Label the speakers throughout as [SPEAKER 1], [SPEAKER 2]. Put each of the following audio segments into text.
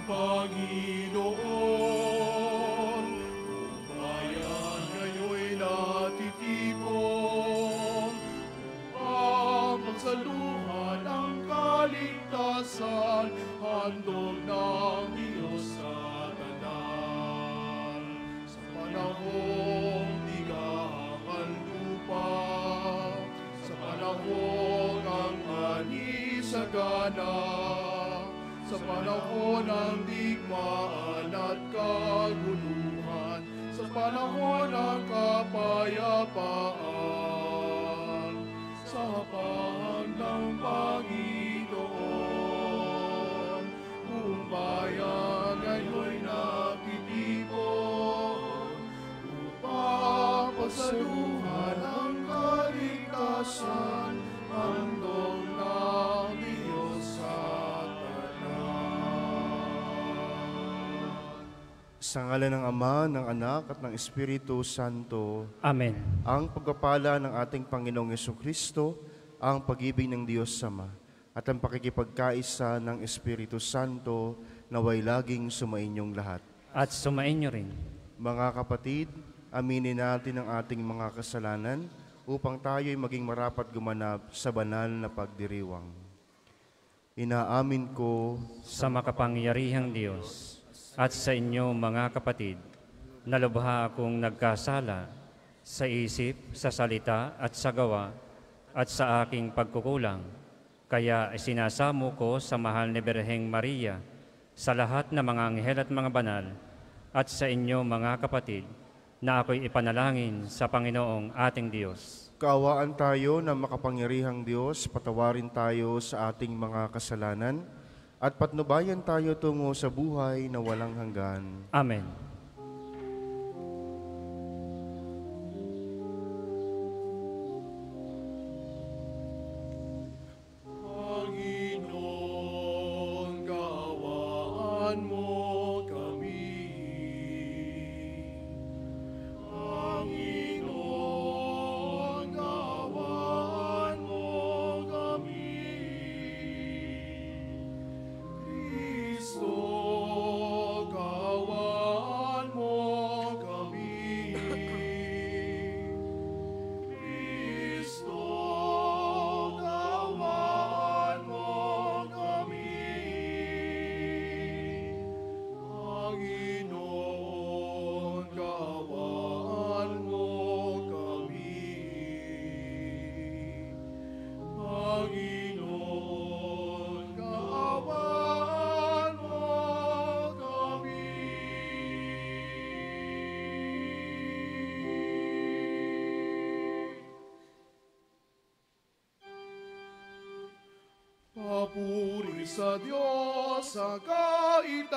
[SPEAKER 1] Panginoon. Bayan ngayo'y natitipon upang magsaluhan ang kaligtasan, handog ng Diyos sa tanan. Sa panahong tigang lupa, sa panahon ng anisagana, sa panahon ng digmaan at kaguluhan, sa panahon ng kapayapaan, sa hapag ng Panginoon. Buong bayan ngayon'y nakitipon upang pagsaluhan ang kaligtasan, handog ng Diyos sa
[SPEAKER 2] Sa ngalan ng Ama, ng Anak, at ng Espiritu Santo.
[SPEAKER 3] Amen.
[SPEAKER 2] Ang pagpapala ng ating Panginoong Jesucristo, ang pag-ibig ng Diyos Ama, at ang pakikipagkaisa ng Espiritu Santo naway laging sumainyong lahat.
[SPEAKER 3] At sumainyo rin.
[SPEAKER 2] Mga kapatid, aminin natin ang ating mga kasalanan upang tayo'y maging marapat gumanap sa banal na pagdiriwang. Inaamin ko
[SPEAKER 3] Sa makapangyarihang Diyos at sa inyo mga kapatid, na lubha akong nagkasala sa isip, sa salita at sa gawa at sa aking pagkukulang. Kaya isinasamo ko sa mahal ni Birheng Maria, sa lahat ng mga anghel at mga banal, at sa inyo mga kapatid, na ako'y ipanalangin sa Panginoong ating Diyos.
[SPEAKER 2] kaawaan tayo ng makapangyarihang Diyos, patawarin tayo sa ating mga kasalanan, at patnubayan tayo tungo sa buhay na walang hanggan.
[SPEAKER 3] Amen.
[SPEAKER 1] Panginoon, kaawaan mo kami. Panginoon, kaawaan mo kami. Kristo, kaawaan mo kami. Kristo, kaawaan mo kami. Panginoon, kaawaan mo kami. Panginoon, kaawaan mo kami. Papuri sa Diyos sa kaitaasan,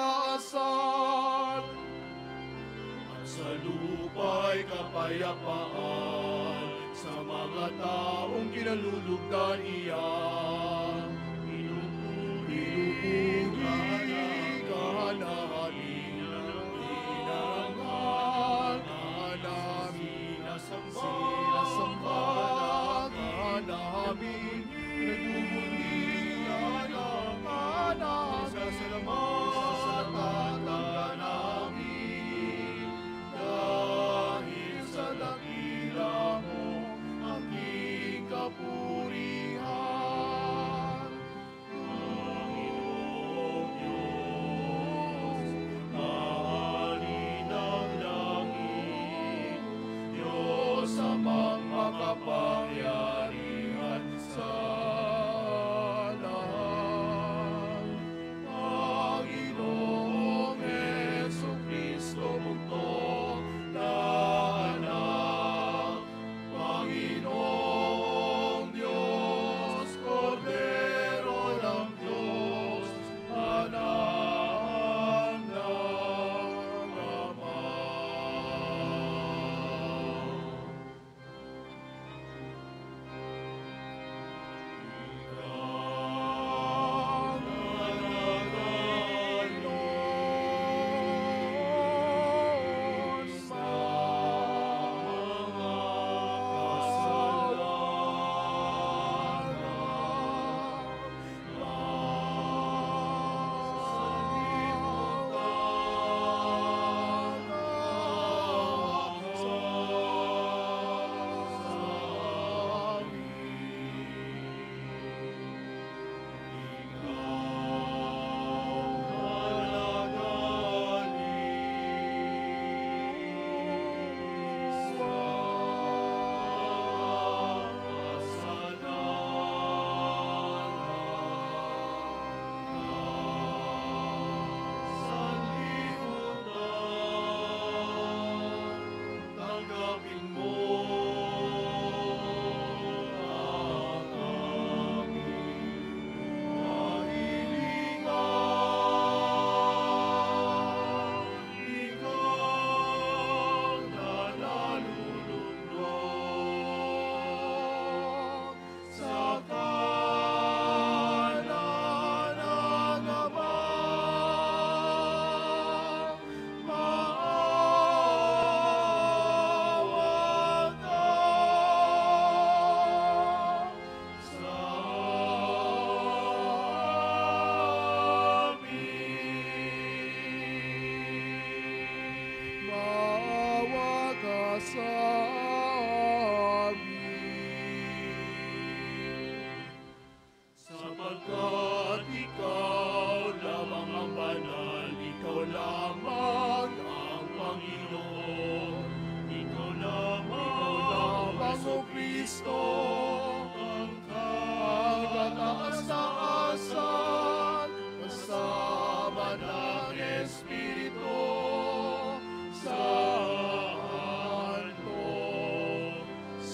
[SPEAKER 1] at sa lupa'y kapayapaan sa mga taong kinalulugdan iyan. Pinupuri ka namin, inarangal ka namin, sinasamba ka namin, nagbubunyi ka namin, sasalamatan ka namin. Dahil sa dakila mo, aking kapurihan.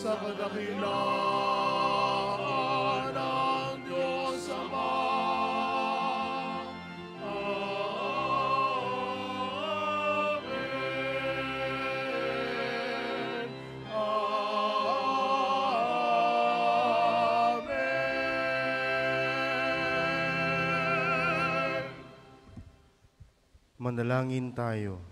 [SPEAKER 1] sa kadakilaan ng Diyos Ama. Amen. Amen.
[SPEAKER 2] Manalangin tayo.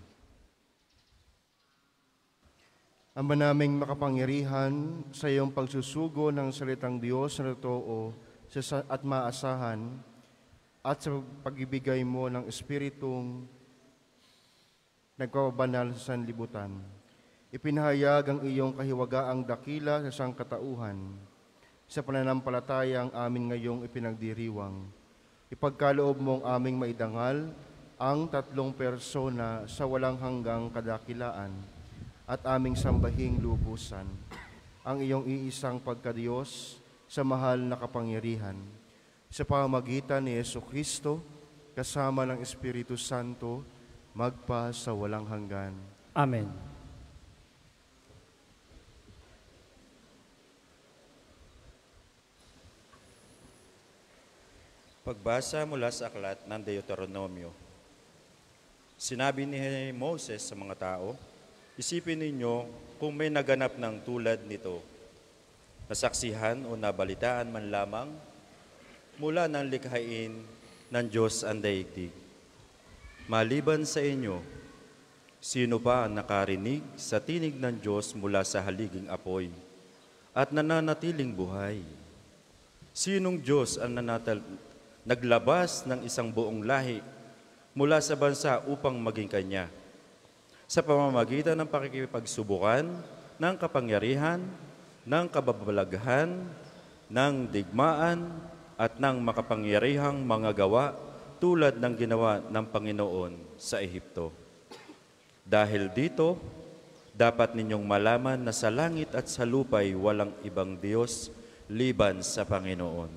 [SPEAKER 2] Ama naming makapangyarihan, sa iyong pagsusugo ng salitang Diyos na totoo at maasahan, at sa pag-ibigay mo ng Espiritong nagpapabanal sa sanlibutan, ipinahayag ang iyong kahiwagaang dakila sa sangkatauhan. Sa pananampalataya ang amin ngayong ipinagdiriwang. Ipagkaloob mong aming maidangal ang tatlong persona sa walang hanggang kadakilaan at aming sambahing lubusan ang iyong iisang pagkadiyos sa mahal na kapangyarihan. Sa pamamagitan ni Jesucristo, kasama ng Espiritu Santo, magpa sa walang hanggan.
[SPEAKER 3] Amen.
[SPEAKER 4] Pagbasa mula sa aklat ng Deuteronomio. Sinabi ni Moses sa mga tao, isipin ninyo kung may naganap ng tulad nito, nasaksihan o nabalitaan man lamang mula ng likhain ng Diyos ang daigdig. Maliban sa inyo, sino pa ang nakarinig sa tinig ng Diyos mula sa haliging apoy at nananatiling buhay? Sinong Diyos ang naglabas ng isang buong lahi mula sa bansa upang maging kanya? Sa pamamagitan ng pakikipagsubukan, ng kapangyarihan, ng kababalaghan, ng digmaan, at ng makapangyarihang mga gawa tulad ng ginawa ng Panginoon sa Ehipto. Dahil dito, dapat ninyong malaman na sa langit at sa lupa'y walang ibang Diyos liban sa Panginoon.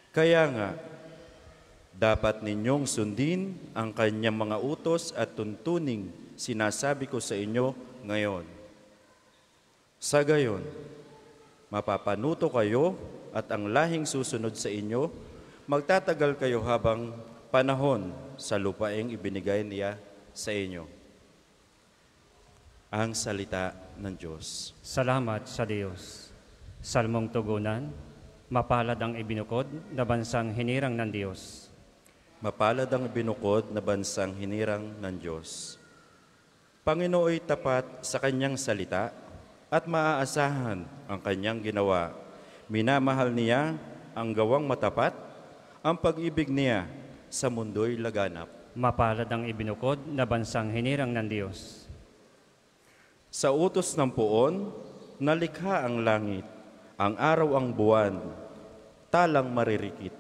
[SPEAKER 4] Kaya nga, dapat ninyong sundin ang kanyang mga utos at tuntuning sinasabi ko sa inyo ngayon. Sa gayon, mapapanuto kayo at ang lahing susunod sa inyo, magtatagal kayo habang panahon sa lupaing ibinigay niya sa inyo. Ang salita ng Diyos.
[SPEAKER 3] Salamat sa Diyos. Salmong tugunan, mapalad ang ibinukod na bansang hinirang ng Diyos.
[SPEAKER 4] Mapalad ang ibinukod na bansang hinirang ng Diyos. Panginooy tapat sa kanyang salita at maaasahan ang kanyang ginawa. Minamahal niya ang gawang matapat, ang pag-ibig niya sa mundo'y laganap.
[SPEAKER 3] Mapalad ang ibinukod na bansang hinirang ng Diyos.
[SPEAKER 4] Sa utos ng puon, nalikha ang langit, ang araw ang buwan, talang maririkit.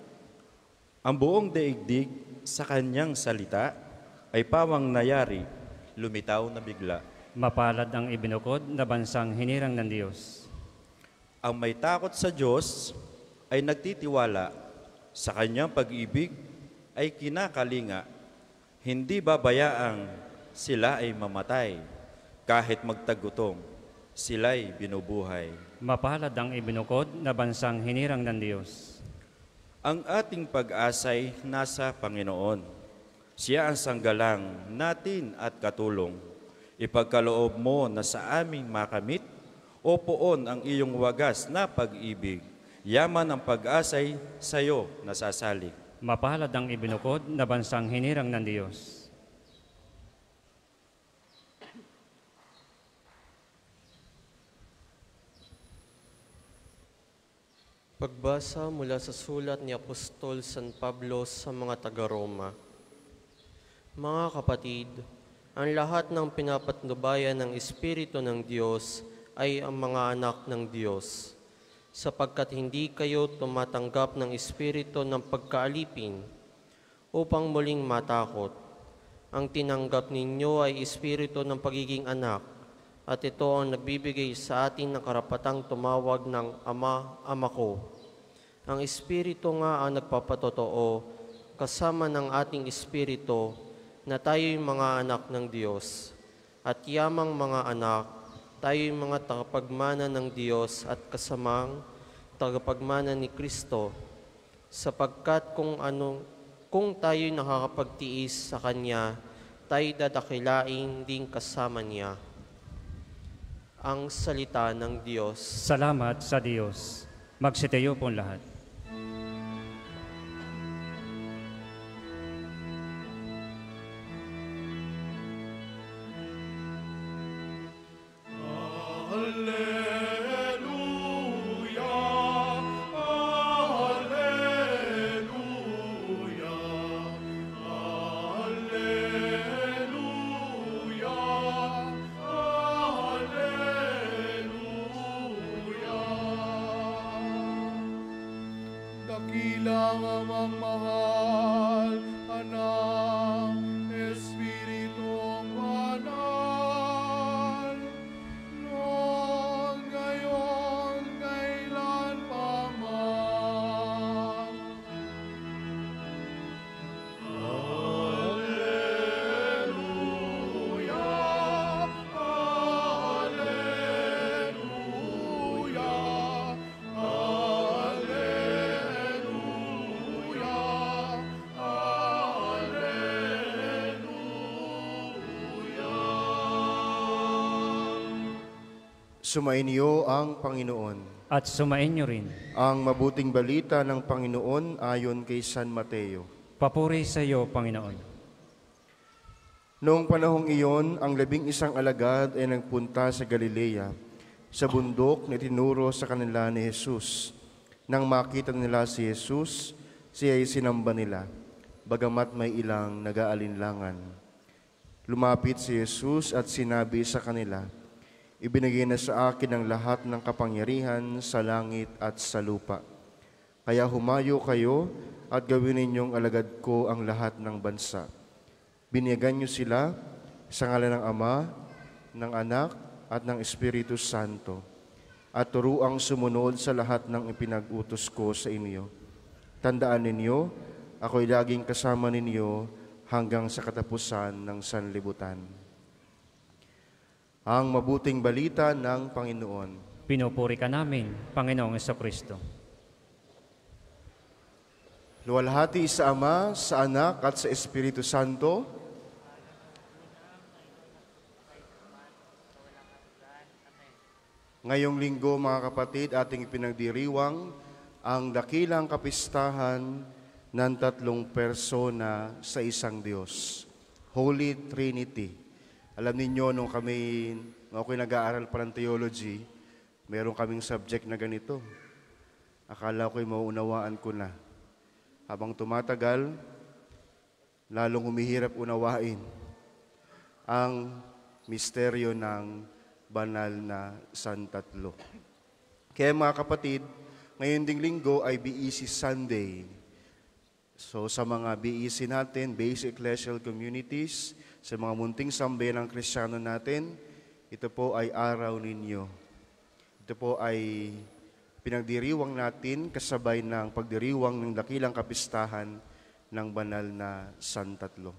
[SPEAKER 4] Ang buong daigdig sa kanyang salita ay pawang nayari, lumitaw na bigla.
[SPEAKER 3] Mapalad ang ibinukod na bansang hinirang ng Diyos.
[SPEAKER 4] Ang may takot sa Diyos ay nagtitiwala, sa kanyang pag-ibig ay kinakalinga. Hindi babayaang sila ay mamatay, kahit magtagutom, sila'y binubuhay.
[SPEAKER 3] Mapalad ang ibinukod na bansang hinirang ng Diyos.
[SPEAKER 4] Ang ating pag-asa'y nasa Panginoon. Siya ang sanggalang natin at katulong. Ipagkaloob mo na sa aming makamit, o poon ang iyong wagas na pag-ibig. Yaman ang pag-asa'y sa'yo nasasalig.
[SPEAKER 3] Mapalad ang ibinukod na bansang hinirang ng Diyos.
[SPEAKER 5] Pagbasa mula sa sulat ni Apostol San Pablo sa mga taga-Roma. Mga kapatid, ang lahat ng pinapatnubayan ng Espiritu ng Diyos ay ang mga anak ng Diyos, sapagkat hindi kayo tumatanggap ng Espiritu ng pagkaalipin upang muling matakot. Ang tinanggap ninyo ay Espiritu ng pagiging anak, at ito ang nagbibigay sa atin ng karapatang tumawag ng Ama, Ama ko. Ang Espiritu nga ang nagpapatotoo kasama ng ating Espiritu na tayo'y mga anak ng Diyos, at yamang mga anak, tayo'y mga tagapagmana ng Diyos at kasamang tagapagmana ni Kristo, sapagkat kung tayo'y nakakapagtiis sa Kanya, tayo'y dadakilain ding kasama Niya. Ang salita ng Diyos.
[SPEAKER 3] Salamat sa Diyos. Magsitayo po lahat.
[SPEAKER 1] Dakilang amang mahal, anak, Espiritong banal, noon, ngayon, kailan pa man. Alleluia, Alleluia,
[SPEAKER 2] Sumainyo ang Panginoon.
[SPEAKER 3] At sumainyo rin.
[SPEAKER 2] Ang mabuting balita ng Panginoon ayon kay San Mateo.
[SPEAKER 3] Papuri sa iyo, Panginoon.
[SPEAKER 2] Noong panahong iyon, ang 11 alagad ay nagpunta sa Galilea, sa bundok na tinuro sa kanila ni Jesus. Nang makita nila si Jesus, siya ay sinamba nila, bagamat may ilang nag-aalinlangan. Lumapit si Jesus at sinabi sa kanila, "Ibinigay na sa akin ang lahat ng kapangyarihan sa langit at sa lupa. Kaya humayo kayo at gawin ninyong alagad ko ang lahat ng bansa. Biniyagan niyo sila sa ngalan ng Ama, ng Anak, at ng Espiritu Santo, at turuang sumunod sa lahat ng ipinag-utos ko sa inyo. Tandaan ninyo, ako'y laging kasama ninyo hanggang sa katapusan ng sanlibutan." Ang mabuting balita ng Panginoon.
[SPEAKER 3] Pinupuri ka namin, Panginoong Jesucristo.
[SPEAKER 2] Luwalhati sa Ama, sa Anak, at sa Espiritu Santo. Ngayong linggo, mga kapatid, ating ipinagdiriwang ang dakilang kapistahan ng 3 persona sa isang Diyos, Holy Trinity. Alam ninyo, nung ako'y nag-aaral pa ng theology, meron kaming subject na ganito. Akala ko'y mauunawaan ko na. Habang tumatagal, lalong humihirap unawain ang misteryo ng banal na Santatlo. Kaya mga kapatid, ngayon ding linggo ay BEC Sunday. So sa mga BEC natin, Basic Ecclesial Communities, sa mga munting sambayanang Kristiyano natin, ito po ay araw ninyo. Ito po ay pinagdiriwang natin kasabay ng pagdiriwang ng dakilang kapistahan ng banal na Santatlo.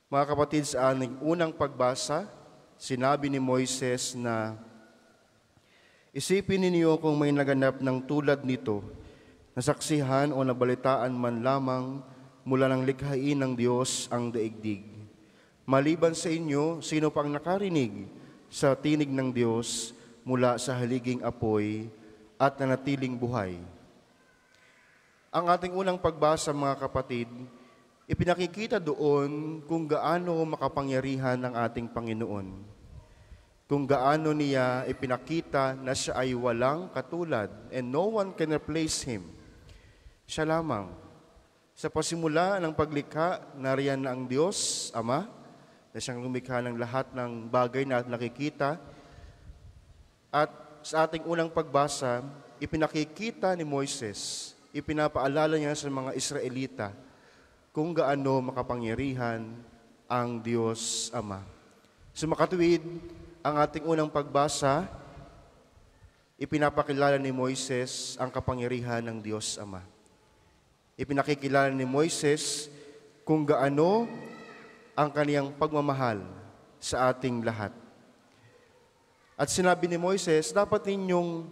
[SPEAKER 2] Mga kapatid, sa ating unang pagbasa, sinabi ni Moises na, "Isipin ninyo kung may naganap ng tulad nito, nasaksihan o nabalitaan man lamang mula ng likhain ng Diyos ang daigdig. Maliban sa inyo, sino pang nakarinig sa tinig ng Diyos mula sa haliging apoy at nanatiling buhay?" Ang ating unang pagbasa, mga kapatid, ipinakikita doon kung gaano makapangyarihan ang ating Panginoon. Kung gaano niya ipinakita na siya ay walang katulad and no one can replace Him. Siya lamang. Sa pasimula ng paglikha, nariyan na ang Diyos, Ama, na siyang lumikha ng lahat ng bagay na nakikita. At sa ating unang pagbasa, ipinakikita ni Moises, ipinapaalala niya sa mga Israelita kung gaano makapangyarihan ang Diyos Ama. So makatuwid, ang ating unang pagbasa, ipinapakilala ni Moises ang kapangyarihan ng Diyos Ama. Ipinakikilala ni Moises kung gaano ang kaniyang pagmamahal sa ating lahat. At sinabi ni Moises, dapat ninyong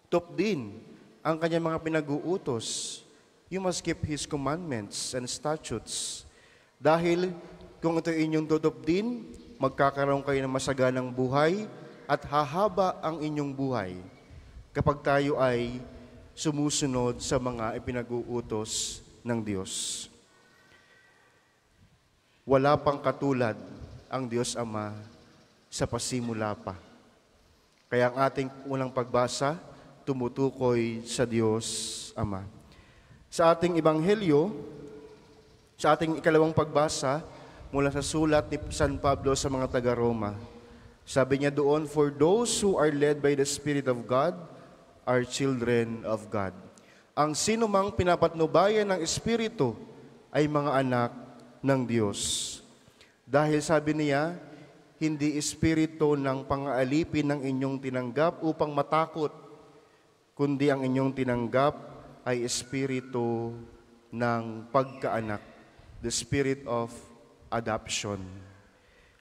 [SPEAKER 2] tupdin ang kanyang mga pinag-uutos. You must keep His commandments and statutes. Dahil kung ito inyong tutupdin, magkakaroon kayo ng masaganang buhay at hahaba ang inyong buhay kapag tayo ay sumusunod sa mga ipinag-uutos ng Diyos. Wala pang katulad ang Diyos Ama sa pasimula pa. Kaya ang ating unang pagbasa, tumutukoy sa Diyos Ama. Sa ating Ebanghelyo, sa ating ikalawang pagbasa, mula sa sulat ni San Pablo sa mga taga-Roma, sabi niya doon, "For those who are led by the Spirit of God are children of God." Ang sino mang pinapatnubayan ng Espiritu ay mga anak ng Diyos. Dahil sabi niya, hindi espiritu ng pang-aalipin ng inyong tinanggap upang matakot, kundi ang inyong tinanggap ay espiritu ng pagkaanak, the spirit of adoption.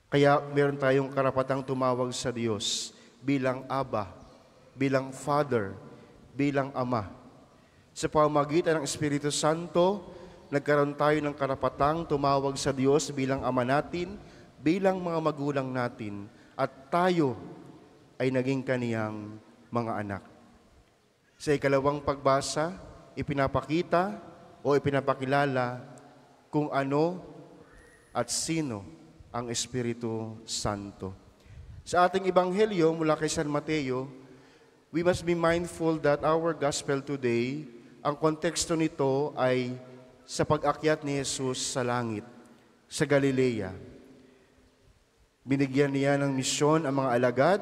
[SPEAKER 2] Kaya meron tayong karapatang tumawag sa Diyos bilang Aba, bilang Father, bilang Ama. Sa pamamagitan ng Espiritu Santo, nagkaroon tayo ng karapatang tumawag sa Diyos bilang Ama natin, bilang mga magulang natin, at tayo ay naging kaniyang mga anak. Sa ikalawang pagbasa, ipinapakita o ipinapakilala kung ano at sino ang Espiritu Santo. Sa ating Ebanghelyo mula kay San Mateo, we must be mindful that our gospel today, ang konteksto nito ay sa pag-akyat ni Jesus sa langit, sa Galilea. Binigyan niya ng misyon ang mga alagad.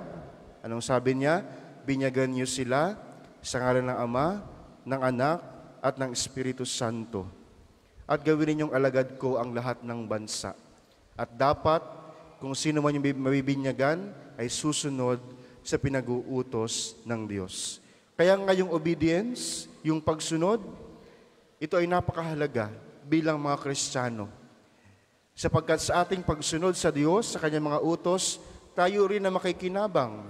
[SPEAKER 2] Anong sabi niya? Binyagan niyo sila sa ngalan ng Ama, ng Anak, at ng Espiritu Santo. At gawin ninyong alagad ko ang lahat ng bansa. At dapat, kung sino man yung mabibinyagan, ay susunod sa pinag-uutos ng Diyos. Kaya ngayong obedience, yung pagsunod, ito ay napakahalaga bilang mga Kristiyano. Sapagkat sa ating pagsunod sa Diyos, sa Kanyang mga utos, tayo rin na makikinabang.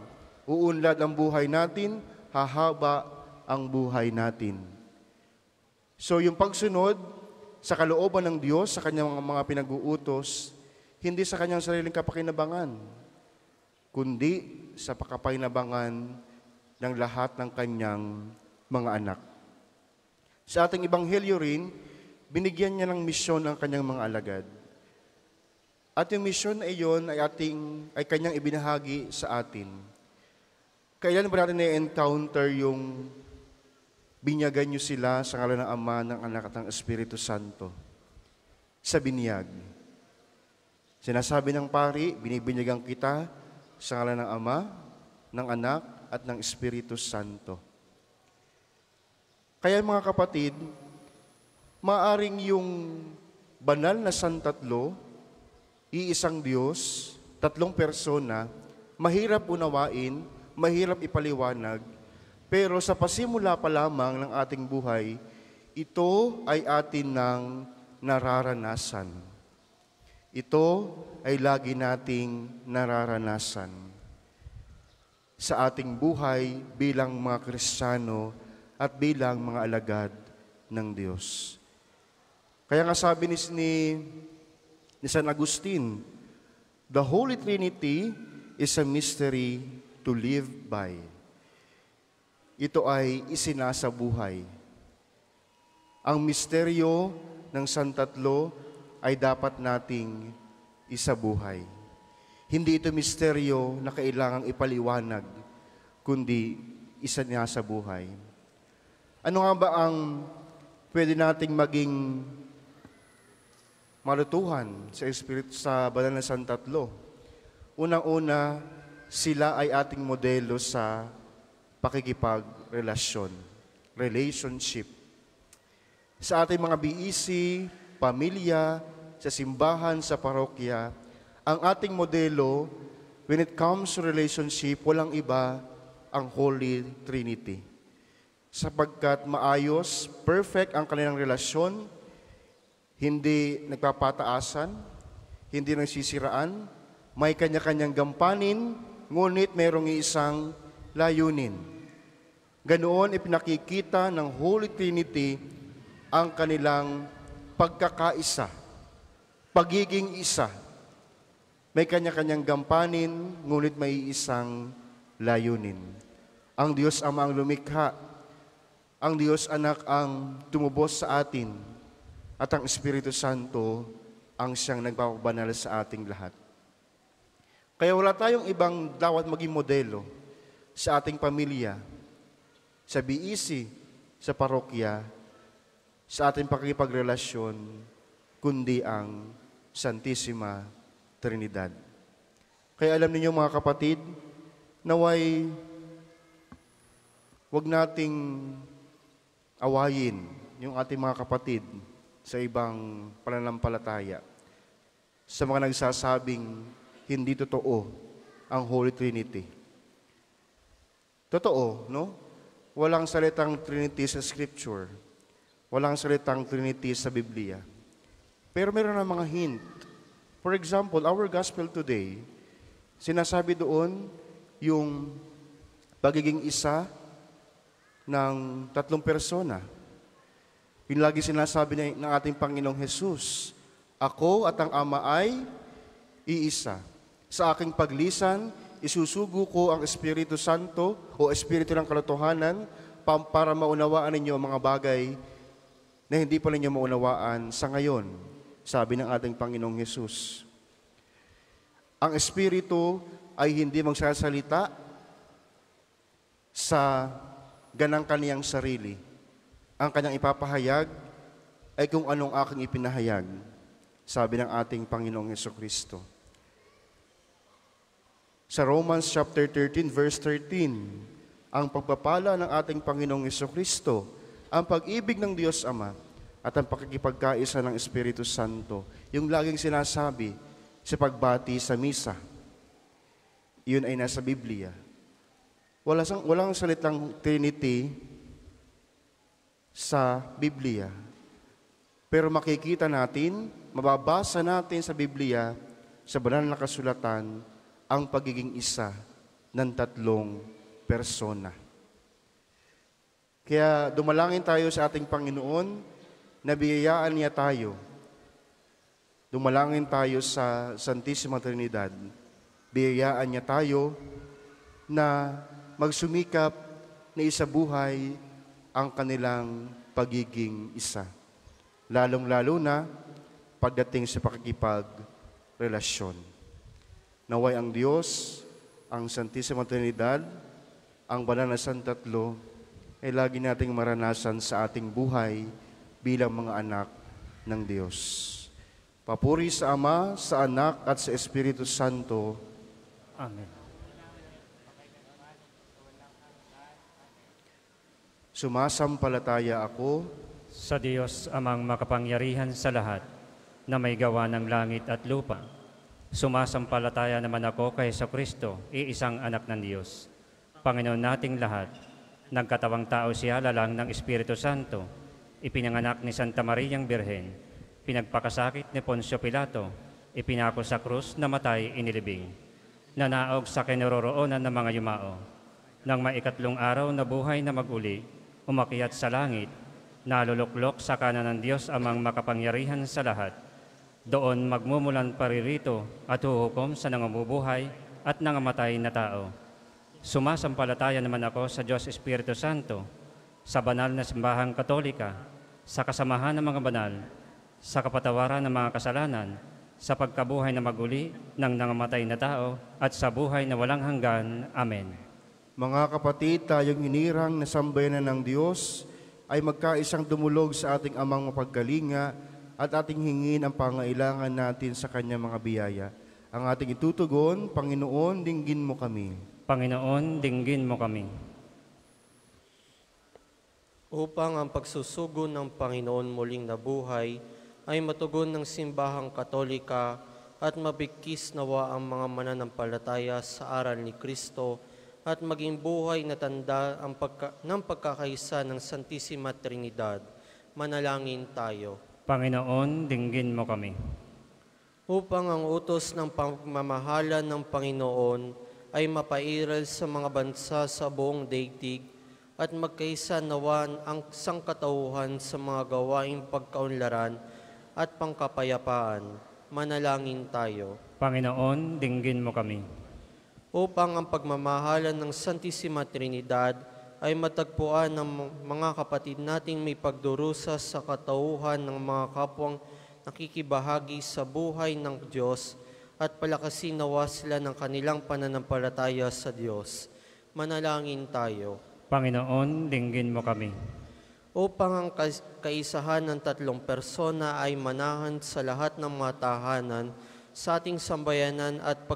[SPEAKER 2] Uunlad ang buhay natin, hahaba ang buhay natin. So yung pagsunod sa kalooban ng Diyos, sa Kanyang mga pinag-uutos, hindi sa Kanyang sariling kapakinabangan, kundi sa pakapakinabangan ng lahat ng Kanyang mga anak. Sa ating Ebanghelyo rin, binigyan niya ng misyon ang Kanyang mga alagad. At yung misyon na iyon ay Kanyang ibinahagi sa atin. Kailan ba natin na-encounter yung binyagan niyo sila sa ngalan ng Ama, ng Anak at ng Espiritu Santo? Sa binyag. Sinasabi ng pari, binibinyagan kita sa ngalan ng Ama, ng Anak at ng Espiritu Santo. Kaya mga kapatid, maaring yung banal na Santatlo, iisang Diyos, tatlong persona, mahirap unawain, mahirap ipaliwanag, pero sa pasimula pa lamang ng ating buhay, ito ay atin ng nararanasan. Ito ay lagi nating nararanasan sa ating buhay bilang mga Kristiyano at bilang mga alagad ng Diyos. Kaya nga sabi ni San Agustin, the Holy Trinity is a mystery to live by. Ito ay isinasabuhay. Ang misteryo ng Santatlo ay dapat nating isabuhay. Hindi ito misteryo na kailangang ipaliwanag, kundi isinasabuhay. Ano nga ba ang pwede nating maging malutuhan sa Espiritu sa banal na Santatlo? Unang-una, sila ay ating modelo sa pakikipagrelasyon, relationship. Sa ating mga BEC, pamilya, sa simbahan, sa parokya, ang ating modelo, when it comes to relationship, walang iba ang Holy Trinity. Sapagkat maayos, perfect ang kanilang relasyon, hindi nagpapataasan, hindi nagsisiraan, may kanya-kanyang gampanin, ngunit mayroong isang layunin. Ganoon ipinakikita ng Holy Trinity ang kanilang pagkakaisa, pagiging isa. May kanya-kanyang gampanin, ngunit may isang layunin. Ang Diyos Ama ang lumikha, ang Diyos Anak ang tumubos sa atin, at ang Espiritu Santo ang siyang nagpapabanal sa ating lahat. Kaya wala tayong ibang dapat maging modelo sa ating pamilya, sa BEC, sa parokya, sa ating pakikipagrelasyon, kundi ang Santissima Trinidad. Kaya alam niyo mga kapatid, naway wag nating awayin yung ating mga kapatid sa ibang pananampalataya, sa mga nagsasabing hindi totoo ang Holy Trinity. Totoo, no? Walang salitang Trinity sa Scripture. Walang salitang Trinity sa Biblia. Pero meron na mga hint. For example, our gospel today, sinasabi doon yung pagiging isa ng 3 persona. Yung lagi sinasabi ng ating Panginoong Jesus, ako at ang Ama ay iisa. Sa aking paglisan, isusugo ko ang Espiritu Santo o Espiritu ng Katotohanan para maunawaan ninyo ang mga bagay na hindi pa ninyo maunawaan sa ngayon, sabi ng ating Panginoong Jesus. Ang Espiritu ay hindi magsasalita sa ganang kaniyang sarili. Ang kanyang ipapahayag ay kung anong aking ipinahayag, sabi ng ating Panginoong Hesukristo. Sa Romans chapter 13, verse 13, ang pagpapala ng ating Panginoong Hesukristo, ang pag-ibig ng Diyos Ama, at ang pakikipagkaisa ng Espiritu Santo, yung laging sinasabi sa pagbati sa misa. Yun ay nasa Biblia. Walang salitang Trinity sa Biblia. Pero makikita natin, mababasa natin sa Biblia, sa banal na kasulatan, ang pagiging isa ng 3 persona. Kaya dumalangin tayo sa ating Panginoon, na biyayaan niya tayo. Dumalangin tayo sa Santissima Trinidad. Biyayaan niya tayo na magsumikap na isabuhay ang kanilang pagiging isa. Lalong-lalo na pagdating sa pakikipagrelasyon. Naway ang Diyos, ang Santissima Trinidad, ang Banal na Santatlo, ay lagi nating maranasan sa ating buhay bilang mga anak ng Diyos. Papuri sa Ama, sa Anak, at sa Espiritu Santo.
[SPEAKER 3] Amen.
[SPEAKER 2] Sumasampalataya ako
[SPEAKER 3] Sa Diyos amang makapangyarihan sa lahat, na may gawa ng langit at lupa. Sumasampalataya naman ako kay Jesucristo, iisang anak ng Diyos. Panginoon nating lahat, nagkatawang tao siya lalang ng Espiritu Santo, ipinanganak ni Santa Mariang Birhen, pinagpakasakit ni Poncio Pilato, ipinako sa krus, namatay, inilibing. Nanaog sa kinaroroonan ng mga yumao. Nang maikatlong araw na buhay na maguli, umakyat sa langit, naluluklok sa kanan ng Diyos amang makapangyarihan sa lahat. Doon magmumulan paririto at huhukom sa nangamubuhay at nangamatay na tao. Sumasampalataya naman ako sa Diyos Espiritu Santo, sa banal na simbahang Katolika, sa kasamahan ng mga banal, sa kapatawaran ng mga kasalanan, sa pagkabuhay na maguli ng nangamatay na tao, at sa buhay na walang hanggan. Amen.
[SPEAKER 2] Mga kapatid, tayong hinirang na sambayanan ng Diyos ay magkaisang dumulog sa ating amang mapagkalinga at ating hingin ang pangailangan natin sa kanyang mga biyaya. Ang ating itutugon, Panginoon, dinggin mo kami.
[SPEAKER 3] Panginoon, dinggin mo kami.
[SPEAKER 5] Upang ang pagsusugo ng Panginoon muling nabuhay ay matugon ng simbahang Katolika at mabigkis nawa ang mga mananampalataya sa aral ni Kristo at maging buhay na tanda ng pagkakaisa ng Santissima Trinidad. Manalangin tayo.
[SPEAKER 3] Panginoon, dinggin mo kami.
[SPEAKER 5] Upang ang utos ng pagmamahala ng Panginoon ay mapairal sa mga bansa sa buong daigdig at magkaisa nawan ang sangkatauhan sa mga gawaing pagkaunlaran at pangkapayapaan. Manalangin tayo.
[SPEAKER 3] Panginoon, dinggin mo kami.
[SPEAKER 5] Upang ang pagmamahalan ng Santissima Trinidad ay matagpuan ng mga kapatid nating may pagdurusa sa katauhan ng mga kapwang nakikibahagi sa buhay ng Diyos at palakasin nawa sila ng kanilang pananampalataya sa Diyos. Manalangin tayo.
[SPEAKER 3] Panginoon, dinggin mo kami.
[SPEAKER 5] Upang ang kaisahan ng tatlong persona ay manahan sa lahat ng mga tahanan sa ating sambayanan at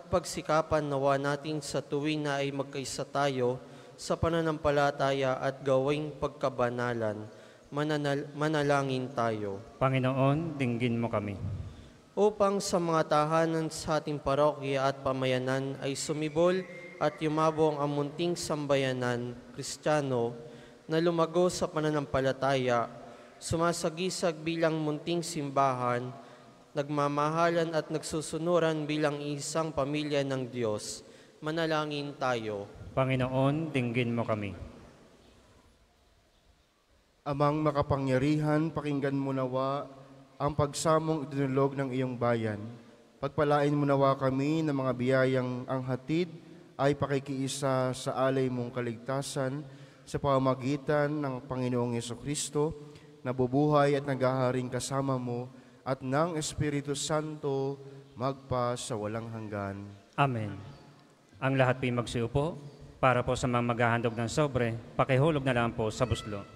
[SPEAKER 5] pagsikapan nawa natin sa tuwing na ay magkaisa tayo sa pananampalataya at gawing pagkabanalan. Manalangin tayo.
[SPEAKER 3] Panginoon, dinggin mo kami.
[SPEAKER 5] Upang sa mga tahanan sa ating parokya at pamayanan ay sumibol at yumabong ang munting sambayanan, Kristiyano, na lumago sa pananampalataya, sumasagisag bilang munting simbahan, nagmamahalan at nagsusunuran bilang isang pamilya ng Diyos. Manalangin tayo.
[SPEAKER 3] Panginoon, dinggin mo kami.
[SPEAKER 2] Amang makapangyarihan, pakinggan mo nawa ang pagsamong idinulog ng iyong bayan. Pagpalain mo nawa kami ng mga biyayang ang hatid ay pakikiisa sa alay mong kaligtasan sa pamamagitan ng Panginoong Jesucristo na bubuhay at naghaharing kasama mo at ng Espiritu Santo magpa sa walang hanggan.
[SPEAKER 3] Amen. Ang lahat po'y magsiupo para po sa mga maghahandog ng sobre, pakihulog na lang po sa buslo.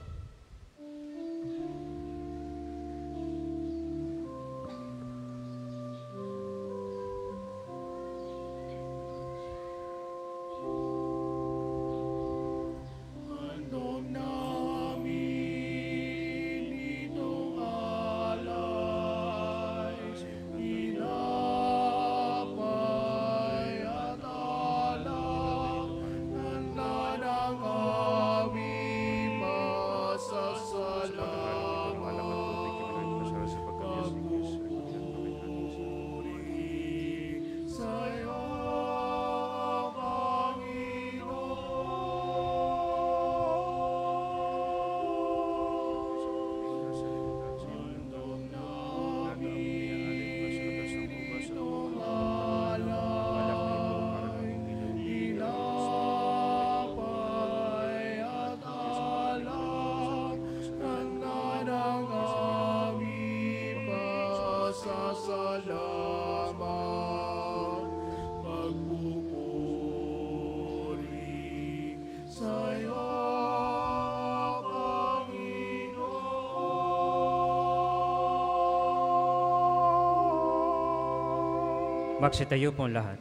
[SPEAKER 3] Magsitayo po lahat.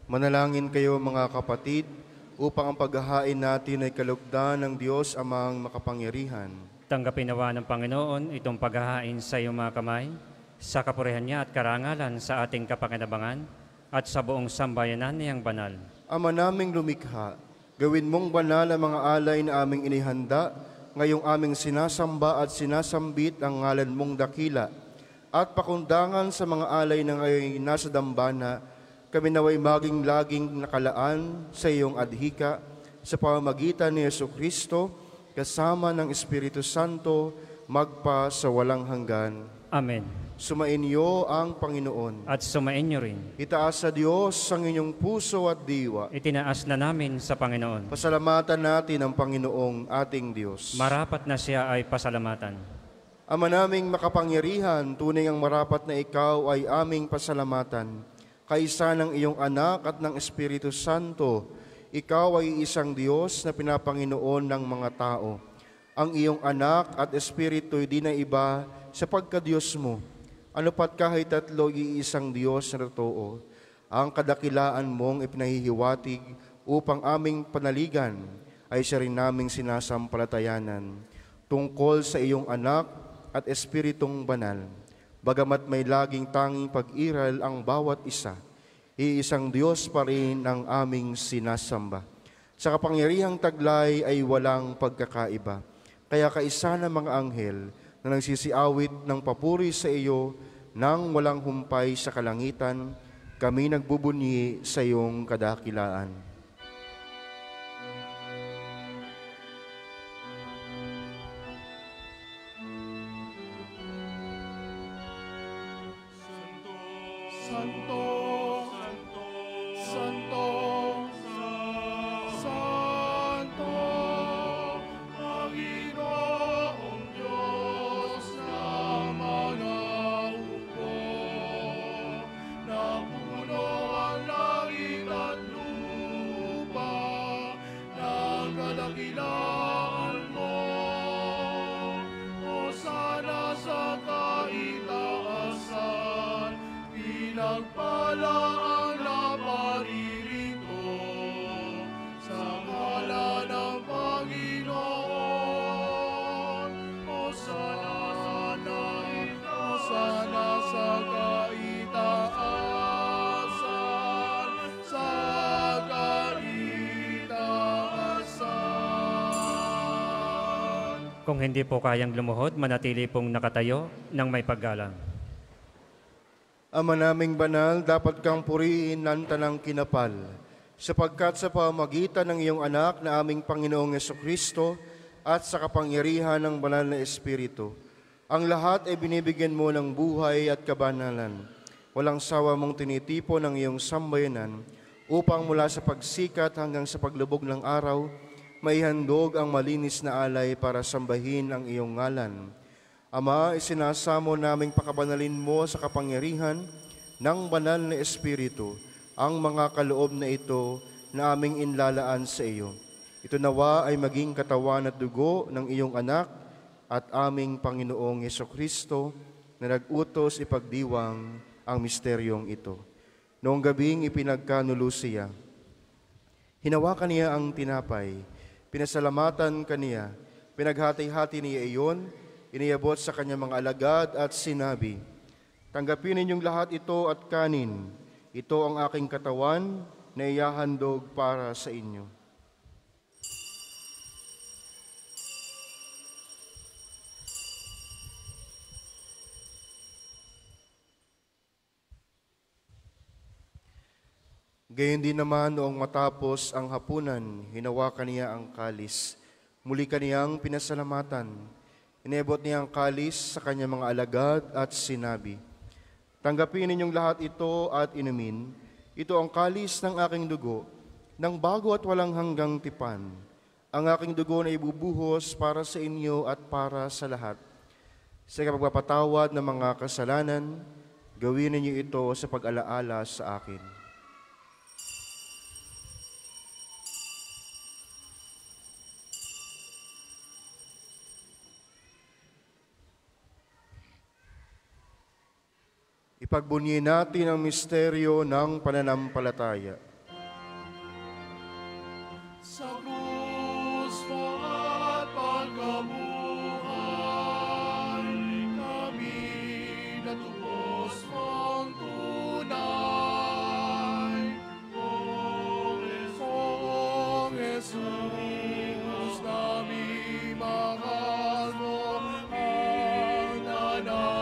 [SPEAKER 2] Manalangin kayo mga kapatid upang ang paghahain natin ay kalugdan ng Diyos amang makapangyarihan.
[SPEAKER 3] Tanggapin nawa ng Panginoon itong paghahain sa iyong mga kamay, sa kapurihan niya at karangalan sa ating kapakinabangan at sa buong sambayanan niyang banal.
[SPEAKER 2] Ama naming lumikha, gawin mong banal ang mga alay na aming inihanda, ngayong aming sinasamba at sinasambit ang ngalan mong dakila, at pakundangan sa mga alay na ngayon nasa dambana, kami naway maging laging nakalaan sa iyong adhika sa pamamagitan ni Jesucristo kasama ng Espiritu Santo magpa sa walang hanggan.
[SPEAKER 3] Amen.
[SPEAKER 2] Sumainyo ang Panginoon.
[SPEAKER 3] At sumainyo rin.
[SPEAKER 2] Itaas sa Diyos ang inyong puso at diwa.
[SPEAKER 3] Itinaas na namin sa Panginoon.
[SPEAKER 2] Pasalamatan natin ang Panginoong ating Diyos.
[SPEAKER 3] Marapat na siya ay pasalamatan.
[SPEAKER 2] Ama naming makapangyarihan, tunay ang marapat na ikaw ay aming pasalamatan. Kaisa ng iyong anak at ng Espiritu Santo, ikaw ay isang Diyos na pinapanginoon ng mga tao. Ang iyong anak at Espiritu ay di na iba sa pagka-Diyos mo. Ano pat kahit tatlo iisang Diyos na totoo, ang kadakilaan mong ipinahihiwatig upang aming panaligan ay siya rin naming sinasampalatayanan. Tungkol sa iyong anak at Espiritong Banal, bagamat may laging tanging pag-iral ang bawat isa, iisang Diyos pa rin ang aming sinasamba. Sa kapangyarihang taglay ay walang pagkakaiba. Kaya kaisa ng mga anghel na nagsisiawit ng papuri sa iyo, nang walang humpay sa kalangitan, kami nagbubunyi sa iyong kadakilaan.
[SPEAKER 1] Santo, Santo, Santo, Santo, Panginoong Diyos ng mga hukbo, na puno ang langit at lupa, ng kadakilaan mo. Hosana sa kaitaasan, pinagpala ang naparirito sa ngalan ng Panginoon. Hosana, Hosana sa kaitaasan, sa kaitaasan.
[SPEAKER 3] Kung hindi po kayang lumuhod, manatili pong nakatayo ng may paggalang.
[SPEAKER 2] Ama naming banal, dapat kang puriin ng tanang kinapal, sapagkat sa pamagitan ng iyong anak na aming Panginoong Jesucristo at sa kapangyarihan ng banal na Espiritu, ang lahat ay binibigyan mo ng buhay at kabanalan. Walang sawa mong tinitipo ng iyong sambayanan upang mula sa pagsikat hanggang sa paglubog ng araw, maihandog ang malinis na alay para sambahin ang iyong ngalan. Ama, isinasamo naming pakabanalin mo sa kapangyarihan ng banal na Espiritu ang mga kaloob na ito na aming inlalaan sa iyo. Ito nawa ay maging katawan at dugo ng iyong anak at aming Panginoong Jesucristo na nag-utos ipagdiwang ang misteryong ito. Noong gabing ipinagkanulusiya, hinawakan niya ang tinapay, pinasalamatan kaniya, pinaghati-hati niya iyon, iniabot sa kanyang mga alagad at sinabi, "Tanggapin ninyong lahat ito at kanin. Ito ang aking katawan na ihahandog para sa inyo." Gayon din naman noong matapos ang hapunan, hinawakan niya ang kalis. Muli kaniyang pinasalamatan. Inebot niya ang kalis sa kanyang mga alagad at sinabi, "Tanggapin ninyong lahat ito at inumin. Ito ang kalis ng aking dugo, ng bago at walang hanggang tipan. Ang aking dugo na ibubuhos para sa inyo at para sa lahat. Sa kapagpapatawad ng mga kasalanan, gawin ninyo ito sa pag-alaala sa akin." Ipagbunyi natin ang misteryo ng pananampalataya.
[SPEAKER 1] Sa krus mo at pagkabuhay, kami natubos mong tunay. O Jesus, namin mahal mo ang nanay.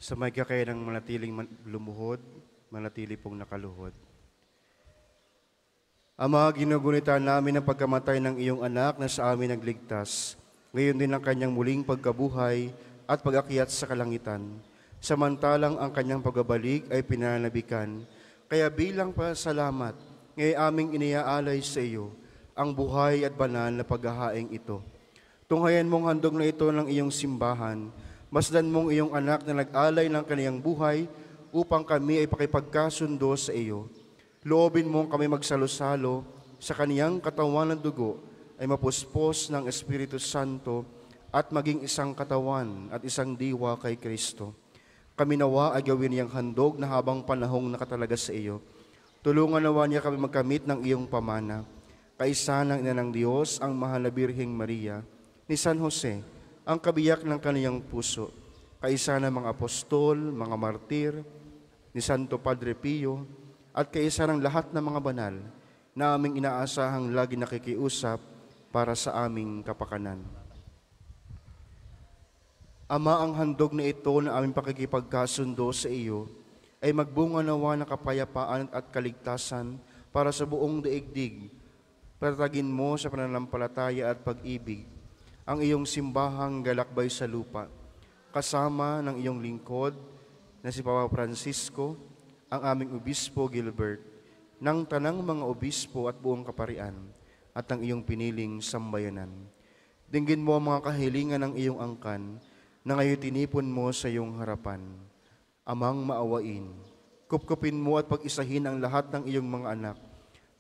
[SPEAKER 2] Sa may kakayanang manatiling lumuhod, manatili pong nakaluhod. Ama, ginugunita namin ang pagkamatay ng iyong anak na sa amin nagligtas. Ngayon din ang kanyang muling pagkabuhay at pag-akyat sa kalangitan. Samantalang ang kanyang pagbabalik ay pinananabikan. Kaya bilang pasalamat, ngayon aming iniaalay sa iyo ang buhay at banal na paghahaing ito. Tunghayan mong handog na ito ng iyong simbahan. Masdan mong iyong anak na nag-alay ng kaniyang buhay upang kami ay pakipagkasundo sa iyo. Loobin mong kami magsalo-salo sa kaniyang katawan ng dugo ay mapuspos ng Espiritu Santo at maging isang katawan at isang diwa kay Kristo. Kami nawa ay gawin niyang handog na habang panahong nakatalaga sa iyo. Tulungan nawa niya kami magkamit ng iyong pamana. Kaisa ng Ina ng Diyos, ang Mahal na Birheng Maria, ni San Jose, ang kabiyak ng kaniyang puso, kaisa ng mga apostol, mga martir, ni Santo Padre Pio, at kaisa ng lahat ng mga banal na aming inaasahang lagi nakikiusap para sa aming kapakanan. Ama, ang handog na ito na aming pakikipagkasundo sa iyo ay magbunga nawa ng kapayapaan at kaligtasan para sa buong daigdig. Patatagin mo sa pananampalataya at pag-ibig ang iyong simbahang galakbay sa lupa, kasama ng iyong lingkod na si Papa Francisco, ang aming Obispo Gilbert, ng tanang mga obispo at buong kaparian, at ang iyong piniling sambayanan. Dinggin mo ang mga kahilingan ng iyong angkan na ngayon tinipon mo sa iyong harapan. Amang maawain, kupkupin mo at pag-isahin ang lahat ng iyong mga anak.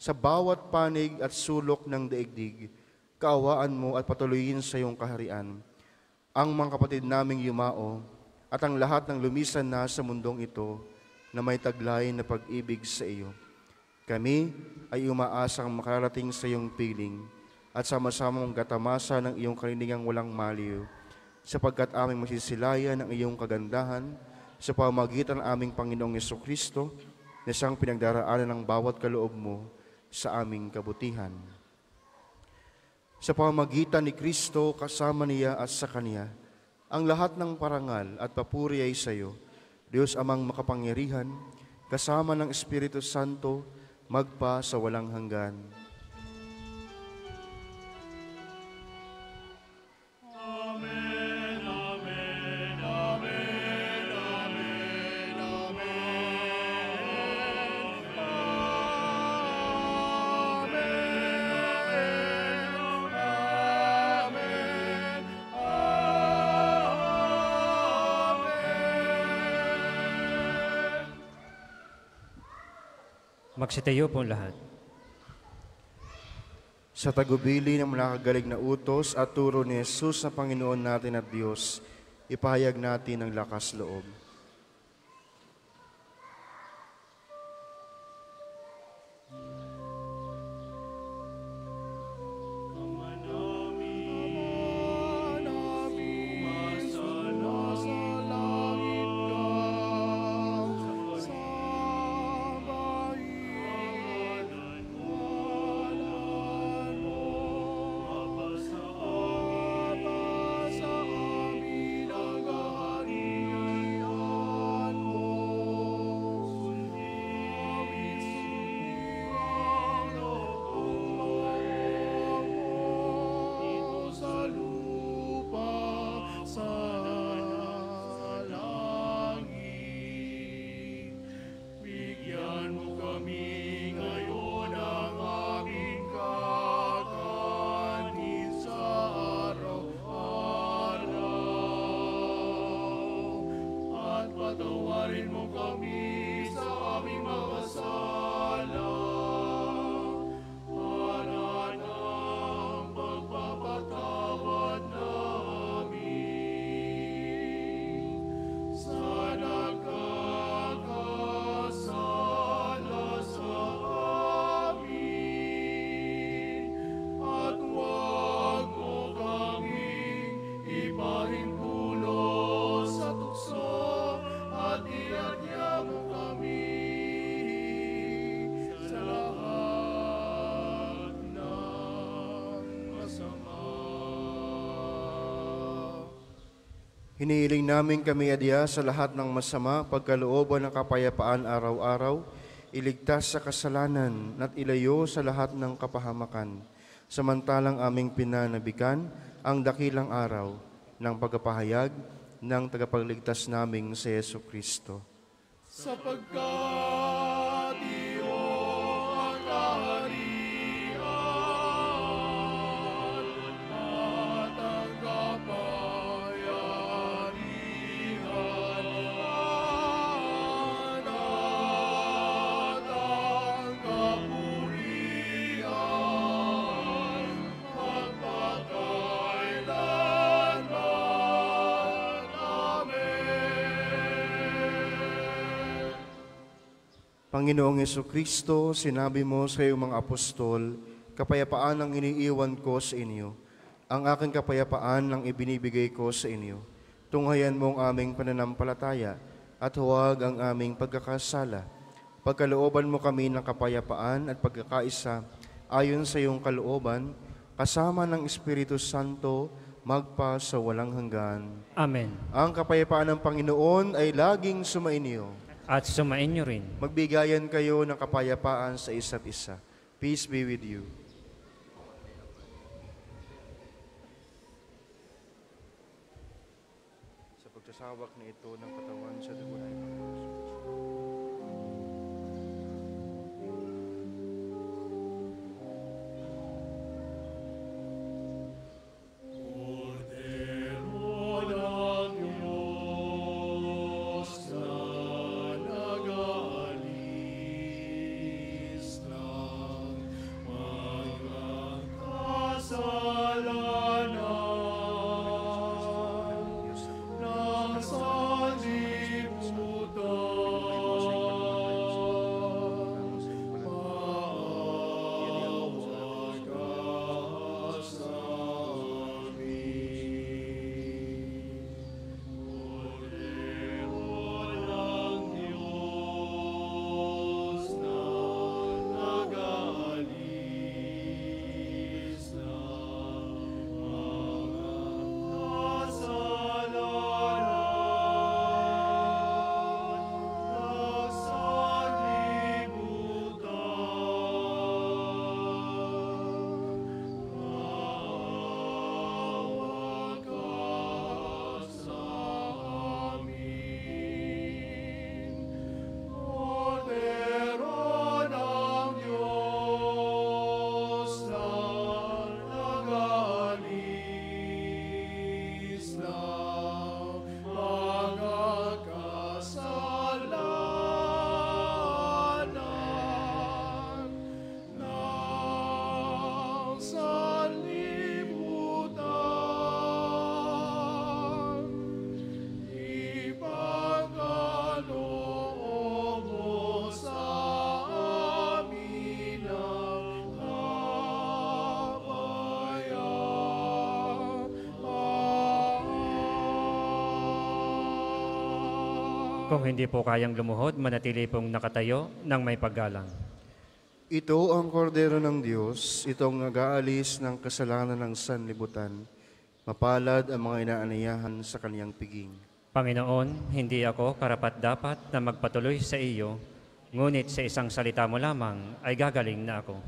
[SPEAKER 2] Sa bawat panig at sulok ng daigdig, kaawaan mo at patuloyin sa iyong kaharian ang mga kapatid naming yumao at ang lahat ng lumisan na sa mundong ito na may taglay na pag-ibig sa iyo. Kami ay umaasang makarating sa iyong piling at sama-samang gatamasa ng iyong kaniningang walang maliw, sapagkat aming masisilayan ang iyong kagandahan sa pamamagitan ng aming Panginoong Jesucristo na siyang pinagdaraanan ng bawat kaloob mo sa aming kabutihan. Sa pamamagitan ni Kristo, kasama niya at sa Kanya, ang lahat ng parangal at papuri ay sa iyo, Diyos Amang makapangyarihan, kasama ng Espiritu Santo, magpa sa walang hanggan.
[SPEAKER 3] Magsitayo po lahat.
[SPEAKER 2] Sa tagubili ng nakagaling na utos at turo ni Jesus na Panginoon natin at Diyos, ipahayag natin ang lakas loob. Hinihiling namin kami adya sa lahat ng masama, pagkalooban ng kapayapaan araw-araw, iligtas sa kasalanan at ilayo sa lahat ng kapahamakan. Samantalang aming pinanabikan ang dakilang araw ng pagpapahayag ng tagapagligtas naming si Jesucristo.
[SPEAKER 1] Sapagkat iyong ang kaharian at ang kapayarihan at ang kapurihan magpakailanman. Amen.
[SPEAKER 2] Panginoong Jesucristo, sinabi mo sa iyong mga apostol, kapayapaan ang iniiwan ko sa inyo. Ang aking kapayapaan ang ibinibigay ko sa inyo. Tunghayan mo ang aming pananampalataya at huwag ang aming pagkakasala. Pagkalooban mo kami ng kapayapaan at pagkakaisa ayon sa iyong kalooban, kasama ng Espiritu Santo, magpa sa walang hanggan.
[SPEAKER 3] Amen.
[SPEAKER 2] Ang kapayapaan ng Panginoon ay laging sumainyo.
[SPEAKER 3] At sumainyo rin.
[SPEAKER 2] Magbigayan kayo ng kapayapaan sa isa't isa. Peace be with you. Sa pagsasawak na ito ng katawan sa dugo ng Panginoon.
[SPEAKER 3] Kung hindi po kayang lumuhod, manatili pong nakatayo ng may paggalang.
[SPEAKER 2] Ito ang kordero ng Diyos, itong nag-aalis ng kasalanan ng sanlibutan. Mapalad ang mga inaanayahan sa kaniyang piging.
[SPEAKER 3] Panginoon, hindi ako karapat-dapat na magpatuloy sa iyo, ngunit sa isang salita mo lamang ay gagaling na ako.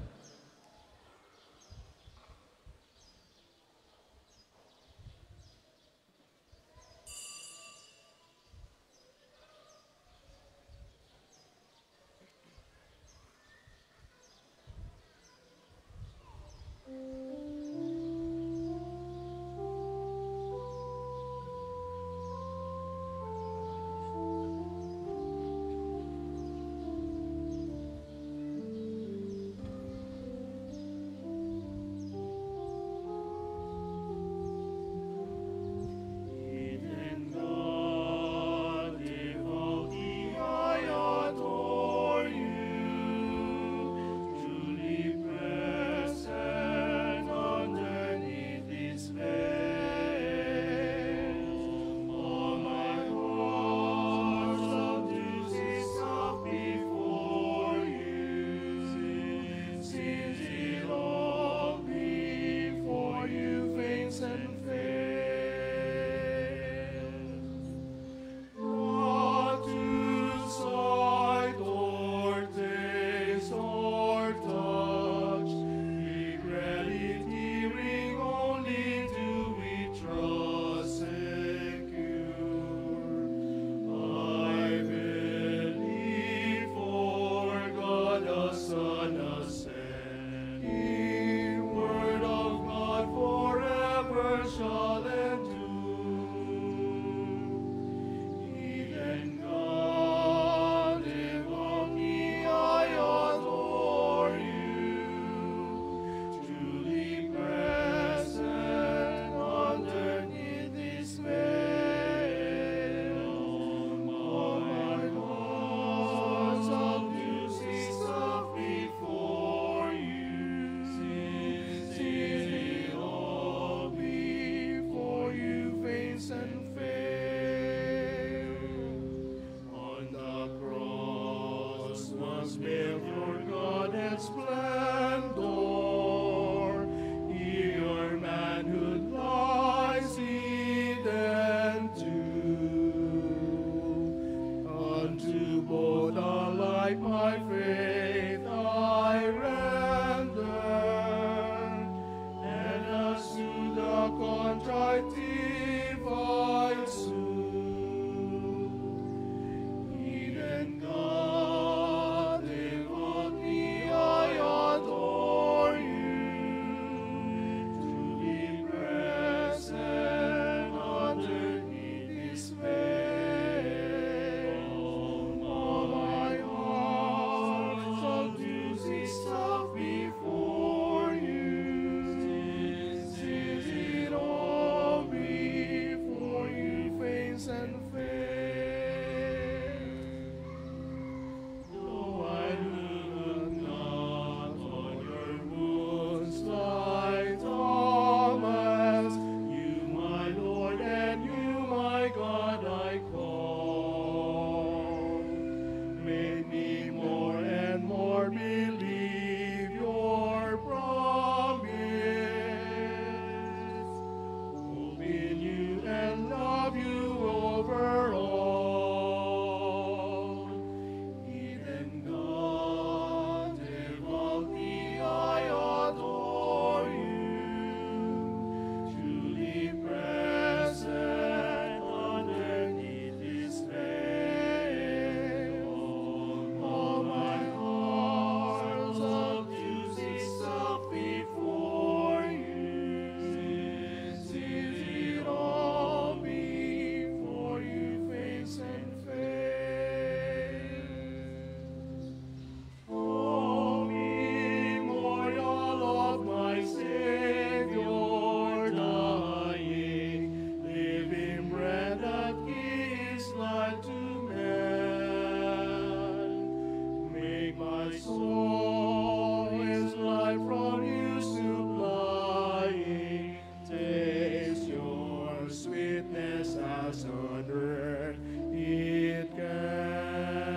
[SPEAKER 1] as on earth it can.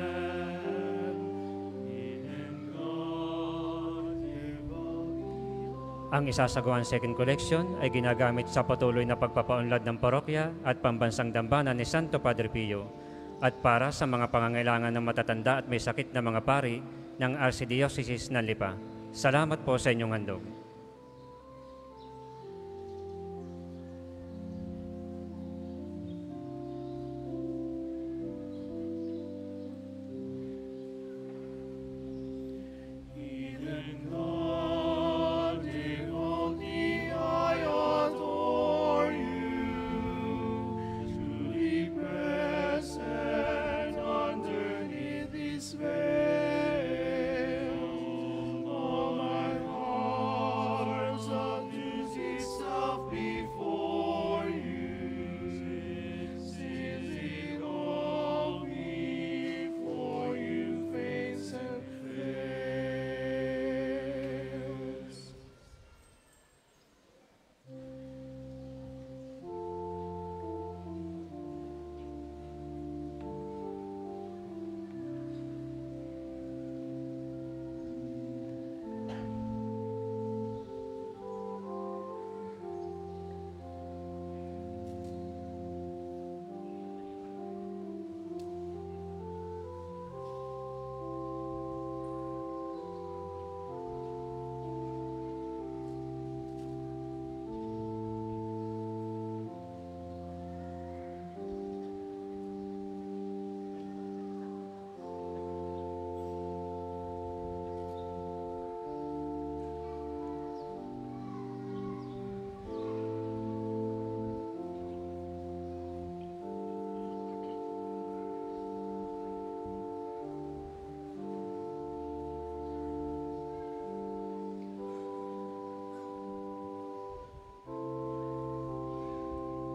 [SPEAKER 1] In God
[SPEAKER 3] Ang isasagawang second collection ay ginagamit sa patuloy na pagpapaunlad ng parokya at pambansang dambana ni Santo Padre Pio at para sa mga pangangailangan ng matatanda at may sakit na mga pari ng Archdiocese ng Lipa. Salamat po sa inyong handog.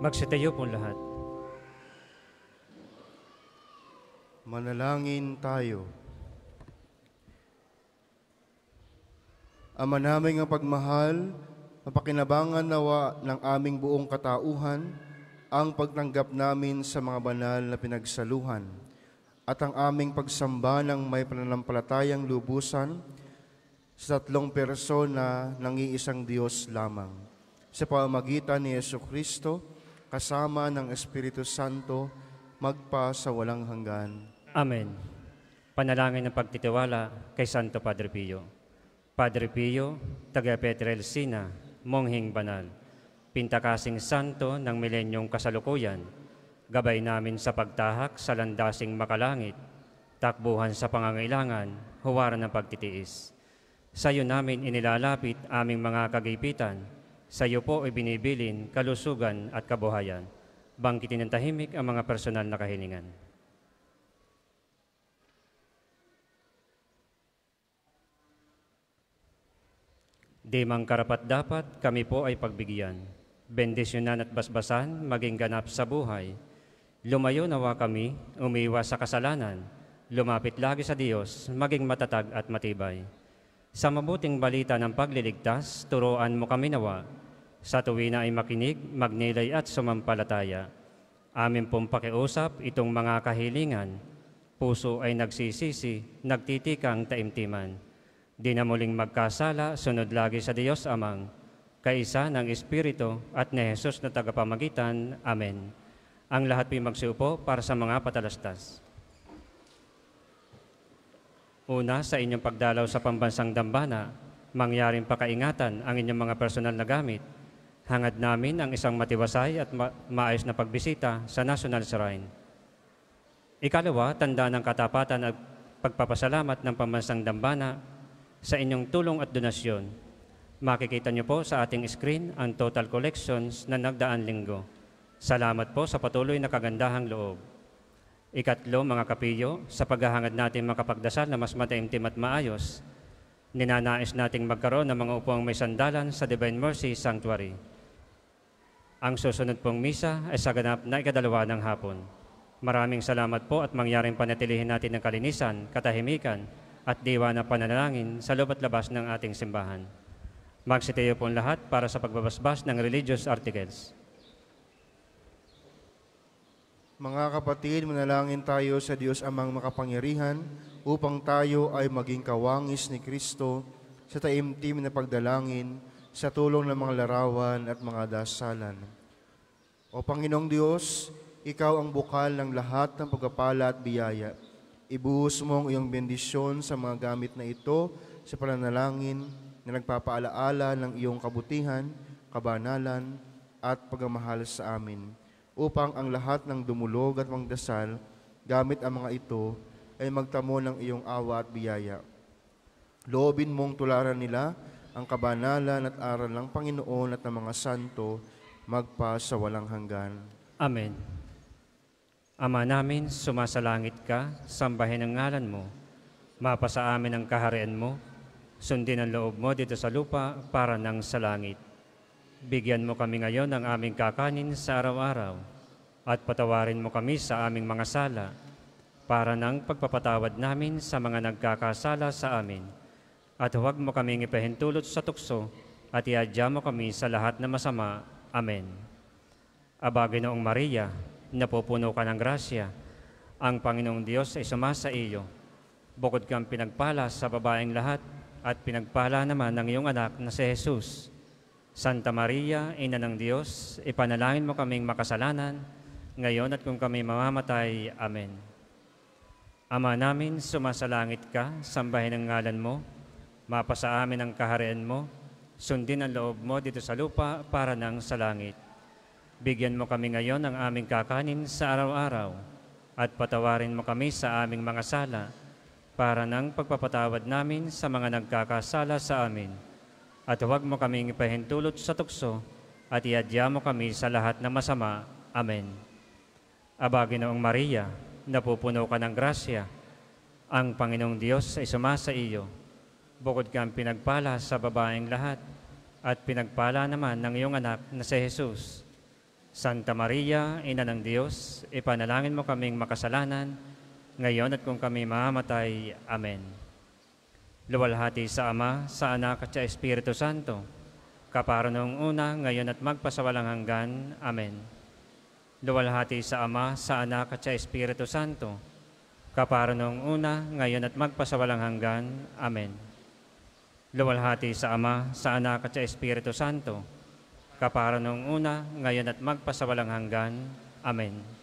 [SPEAKER 3] Magsitayo po lahat.
[SPEAKER 2] Manalangin tayo. Ama naming ang pagmahal, mapakinabangan nawa ng aming buong katauhan ang pagtanggap namin sa mga banal na pinagsaluhan at ang aming pagsamba ng may pananampalatayang lubusan sa tatlong persona ng iisang Diyos lamang. Sa pamamagitan ni Jesucristo, kasama ng Espiritu Santo, magpa sa walang hanggan.
[SPEAKER 3] Amen. Panalangin ng pagtitiwala kay Santo Padre Pio. Padre Pio, taga Pietrelcina, monghing banal, pintakasing santo ng milenyong kasalukuyan, gabay namin sa pagtahak sa landasing makalangit, takbuhan sa pangangailangan, huwaran ng pagtitiis. Sa iyo namin inilalapit aming mga kagipitan, sa iyo po ibinibilin kalusugan at kabuhayan. Bangkitin ng tahimik ang mga personal na kahilingan. Di mang karapat-dapat, kami po ay pagbigyan. Bendisyonan at basbasan, maging ganap sa buhay. Lumayo nawa kami, umiwas sa kasalanan. Lumapit lagi sa Diyos, maging matatag at matibay. Sa mabuting balita ng pagliligtas, turuan mo kami nawa. Sa tuwina ay makinig, magnilay at sumampalataya. Amin pong pakiusap itong mga kahilingan. Puso ay nagsisisi, nagtitikang taimtiman. Di na muling magkasala, sunod lagi sa Diyos Amang, kaisa ng Espiritu at ni Jesus na tagapamagitan. Amen. Ang lahat po'y magsiupo para sa mga patalastas. Una, sa inyong pagdalaw sa pambansang dambana, mangyaring pakaingatan ang inyong mga personal na gamit. Hangad namin ang isang matiwasay at maayos na pagbisita sa National Shrine. Ikalawa, tanda ng katapatan at pagpapasalamat ng pambansang dambana sa inyong tulong at donasyon. Makikita niyo po sa ating screen ang total collections na nagdaan linggo. Salamat po sa patuloy na kagandahang loob. Ikatlo, mga kapiyo, sa paghahangad natin makapagdasal na mas mataimtim at maayos, ninanais nating magkaroon ng mga upuang may sandalan sa Divine Mercy Sanctuary. Ang susunod pong misa ay sa ganap na ikadalawa ng hapon. Maraming salamat po at mangyaring panatilihin natin ng kalinisan, katahimikan at diwa na pananalangin sa loob at labas ng ating simbahan. Magsitayo po lahat para sa pagbabasbas ng religious articles.
[SPEAKER 2] Mga kapatid, manalangin tayo sa Diyos Amang makapangyarihan upang tayo ay maging kawangis ni Kristo sa taimtim na pagdalangin sa tulong ng mga larawan at mga dasalan. O Panginoong Diyos, Ikaw ang bukal ng lahat ng pagpapala at biyaya. Ibuhos mo ang iyong bendisyon sa mga gamit na ito sa pananalangin na nagpapaalaala ng iyong kabutihan, kabanalan at pagmamahal sa amin, upang ang lahat ng dumulog at magdasal gamit ang mga ito ay magtamo ng iyong awa at biyaya. Loobin mong tularan nila ang kabanalan at aral ng Panginoon at ng mga santo magpa sa walang hanggan.
[SPEAKER 3] Amen. Ama namin, sumasalangit ka, sambahin ang ngalan mo. Mapasa amin ang kaharian mo, sundin ang loob mo dito sa lupa para nang sa langit. Bigyan mo kami ngayon ng aming kakanin sa araw-araw at patawarin mo kami sa aming mga sala para nang pagpapatawad namin sa mga nagkakasala sa amin. At huwag mo kaming ipahintulot sa tukso at iadya mo kami sa lahat na masama. Amen. Aba, Ginoong Maria, napupuno ka ng grasya, ang Panginoong Diyos ay sumasa iyo. Bukod kang pinagpala sa babaeng lahat at pinagpala naman ng iyong anak na si Jesus. Santa Maria, Ina ng Diyos, ipanalangin mo kaming makasalanan, ngayon at kung kami mamamatay. Amen. Ama namin, sumasalangit ka, sambahin ang ngalan mo, mapasa amin ang kaharian mo, sundin ang loob mo dito sa lupa para nang sa langit. Bigyan mo kami ngayon ng aming kakanin sa araw-araw at patawarin mo kami sa aming mga sala para nang pagpapatawad namin sa mga nagkakasala sa amin. At huwag mo kaming ipahintulot sa tukso at iadya mo kami sa lahat ng masama. Amen. Aba, Ginoong Maria, napupuno ka ng grasya, ang Panginoong Diyos ay sumasa iyo. Bukod kang pinagpala sa babaeng lahat at pinagpala naman ng iyong anak na si Jesus. Santa Maria, Ina ng Diyos, ipanalangin mo kaming makasalanan, ngayon at kung kami mamamatay. Amen. Luwalhati sa Ama, sa Anak at sa Espiritu Santo, kapara noong una, ngayon at magpasawalang hanggan. Amen. Luwalhati sa Ama, sa Anak at sa Espiritu Santo, kapara noong una, ngayon at magpasawalang hanggan. Amen. Luwalhati sa Ama, sa Anak at sa Espiritu Santo, kapara noong una, ngayon at magpasawalang hanggan. Amen.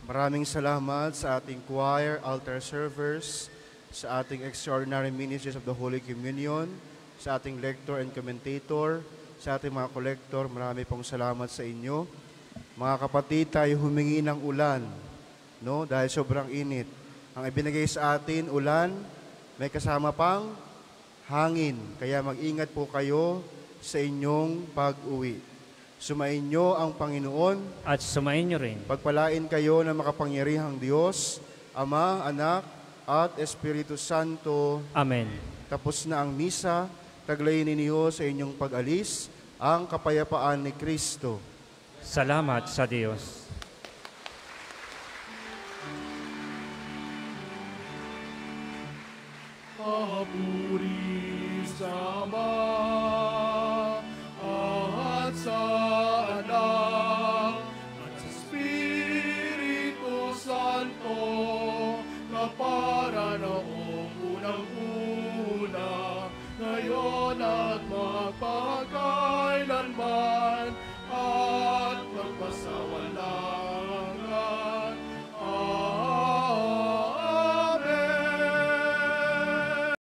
[SPEAKER 2] Maraming salamat sa ating choir, altar servers, sa ating extraordinary ministers of the Holy Communion, sa ating lector and commentator, sa ating mga kolektor. Marami pong salamat sa inyo. Mga kapatid, tayo humingi ng ulan, no? Dahil sobrang init. Ang ibinigay sa atin, ulan, may kasama pang hangin. Kaya mag-ingat po kayo sa inyong pag-uwi. Sumainyo ang Panginoon
[SPEAKER 3] At sumainyo rin.
[SPEAKER 2] pagpalain kayo ng makapangyarihang Diyos, Ama, Anak, at Espiritu Santo.
[SPEAKER 3] Amen.
[SPEAKER 2] Tapos na ang misa, taglayin ninyo sa inyong pag-alis ang kapayapaan ni Kristo.
[SPEAKER 3] Salamat sa Diyos.